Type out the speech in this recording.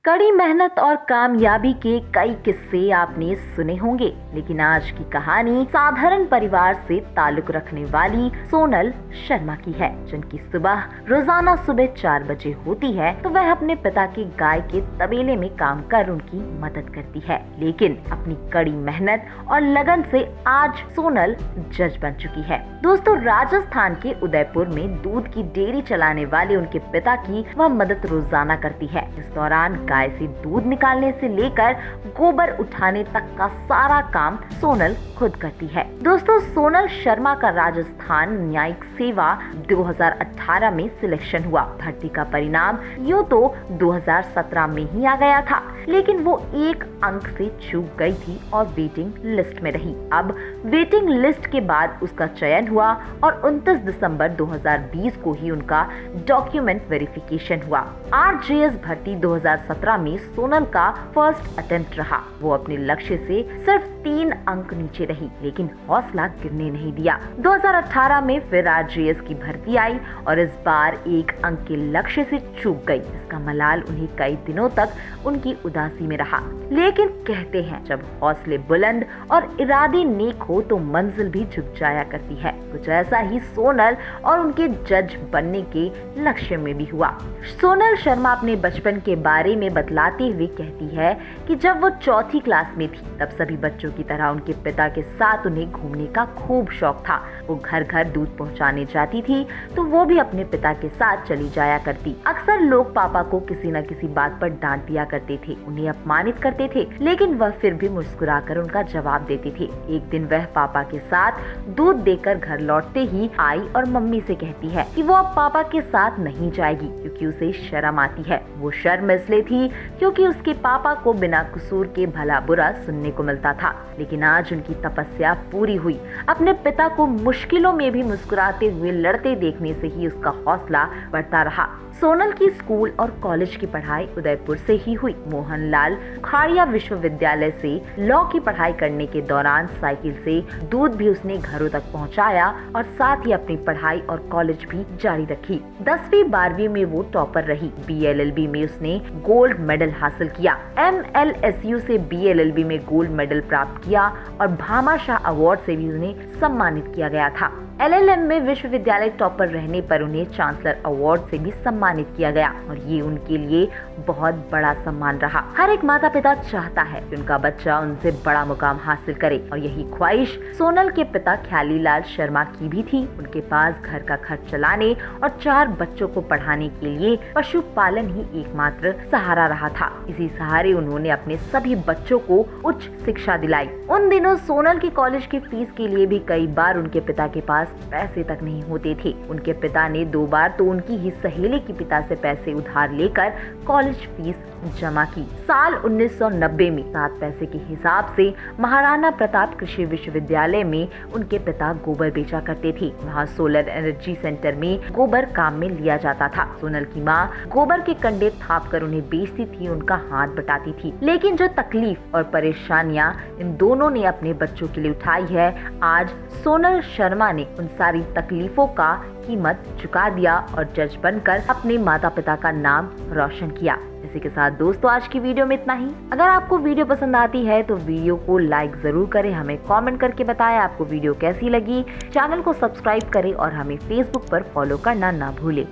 कड़ी मेहनत और कामयाबी के कई किस्से आपने सुने होंगे, लेकिन आज की कहानी साधारण परिवार से ताल्लुक रखने वाली सोनल शर्मा की है, जिनकी सुबह रोजाना सुबह 4 बजे होती है तो वह अपने पिता के गाय के तबेले में काम कर उनकी मदद करती है। लेकिन अपनी कड़ी मेहनत और लगन से आज सोनल जज बन चुकी है। दोस्तों, राजस्थान के उदयपुर में दूध की डेयरी चलाने वाले उनके पिता की वह मदद रोजाना करती है। इस दौरान गाय से दूध निकालने से लेकर गोबर उठाने तक का सारा काम सोनल खुद करती है। दोस्तों, सोनल शर्मा का राजस्थान न्यायिक सेवा 2018 में सिलेक्शन हुआ। भर्ती का परिणाम यूँ तो 2017 में ही आ गया था, लेकिन वो एक अंक से चूक गई थी और वेटिंग लिस्ट में रही। अब वेटिंग लिस्ट के बाद उसका चयन हुआ और 29 दिसंबर 2020 को ही उनका डॉक्यूमेंट वेरिफिकेशन हुआ। आरजेएस भर्ती 2017 में सोनल का फर्स्ट अटेम्प्ट रहा। वो अपने लक्ष्य से सिर्फ 3 अंक नीचे रही, लेकिन हौसला गिरने नहीं दिया। 2018 में फिर आरजेएस की भर्ती आई और इस बार 1 अंक के लक्ष्य से चूक गई। इसका मलाल उन्हें कई दिनों तक उनकी उदासी में रहा। लेकिन कहते हैं, जब हौसले बुलंद और इरादे नेक हो तो मंजिल भी झुक जाया करती है। कुछ ऐसा ही सोनल और उनके जज बनने के लक्ष्य में भी हुआ। सोनल शर्मा अपने बचपन के बारे में बतलाते हुए कहती है कि जब वो 4th क्लास में थी तब सभी बच्चों की तरह उनके पिता के साथ उन्हें घूमने का खूब शौक था। वो घर घर दूध पहुंचाने जाती थी तो वो भी अपने पिता के साथ चली जाया करती। अक्सर लोग पापा को किसी न किसी बात पर डांट दिया करते थे, उन्हें अपमानित करते थे, लेकिन वह फिर भी मुस्कुराकर उनका जवाब देते थे। एक दिन वह पापा के साथ दूध देकर घर लौटते ही आई और मम्मी से कहती है कि वो अब पापा के साथ नहीं जाएगी क्योंकि उसे शर्म आती है। वो शर्म इसलिए थी क्योंकि उसके पापा को बिना कसूर के भला बुरा सुनने को मिलता था। लेकिन आज उनकी तपस्या पूरी हुई। अपने पिता को मुश्किलों में भी मुस्कुराते हुए लड़ते देखने से ही उसका हौसला बढ़ता रहा। सोनल की स्कूल और कॉलेज की पढ़ाई उदयपुर से ही हुई। मोहनलाल उखाड़िया विश्वविद्यालय से लॉ की पढ़ाई करने के दौरान साइकिल से दूध भी उसने घरों तक पहुंचाया और साथ ही अपनी पढ़ाई और कॉलेज भी जारी रखी। 10वीं 12वीं में वो टॉपर रही। बीएलएलबी में उसने गोल्ड मेडल हासिल किया। एमएलएसयू से बीएलएलबी में गोल्ड मेडल प्राप्त किया और भामाशाह अवार्ड से भी उन्हें सम्मानित किया गया था। एलएलएम में विश्वविद्यालय टॉपर रहने पर उन्हें चांसलर अवार्ड से भी सम्मानित किया गया और ये उनके लिए बहुत बड़ा सम्मान रहा। हर एक माता पिता चाहता है कि उनका बच्चा उनसे बड़ा मुकाम हासिल करे और यही ख्वाहिश सोनल के पिता ख्यालीलाल शर्मा की भी थी। उनके पास घर का खर्च चलाने और 4 बच्चों को पढ़ाने के लिए पशुपालन ही एकमात्र सहारा रहा था। इसी सहारे उन्होंने अपने सभी बच्चों को उच्च शिक्षा दिलाई। उन दिनों सोनल की कॉलेज की फीस के लिए भी कई बार उनके पिता के पास पैसे तक नहीं होते थे। उनके पिता ने 2 बार तो उनकी ही सहेली के पिता से पैसे उधार लेकर कॉलेज फीस जमा की। साल 1990 में 7 पैसे के हिसाब से महाराणा प्रताप कृषि विश्वविद्यालय में उनके पिता गोबर बेचा करते थे। वहाँ सोलर एनर्जी सेंटर में गोबर काम में लिया जाता था। सोनल की माँ गोबर के कंडे थाप कर उन्हें बेचती थी, उनका हाथ बटाती थी। लेकिन जो तकलीफ और परेशानियाँ इन दोनों ने अपने बच्चों के लिए उठाई है, आज सोनल शर्मा ने उन सारी तकलीफों का कीमत चुका दिया और जज बनकर अपने माता पिता का नाम रोशन किया। इसी के साथ दोस्तों, आज की वीडियो में इतना ही। अगर आपको वीडियो पसंद आती है तो वीडियो को लाइक जरूर करें, हमें कमेंट करके बताएं आपको वीडियो कैसी लगी। चैनल को सब्सक्राइब करें और हमें फेसबुक पर फॉलो करना ना भूलें।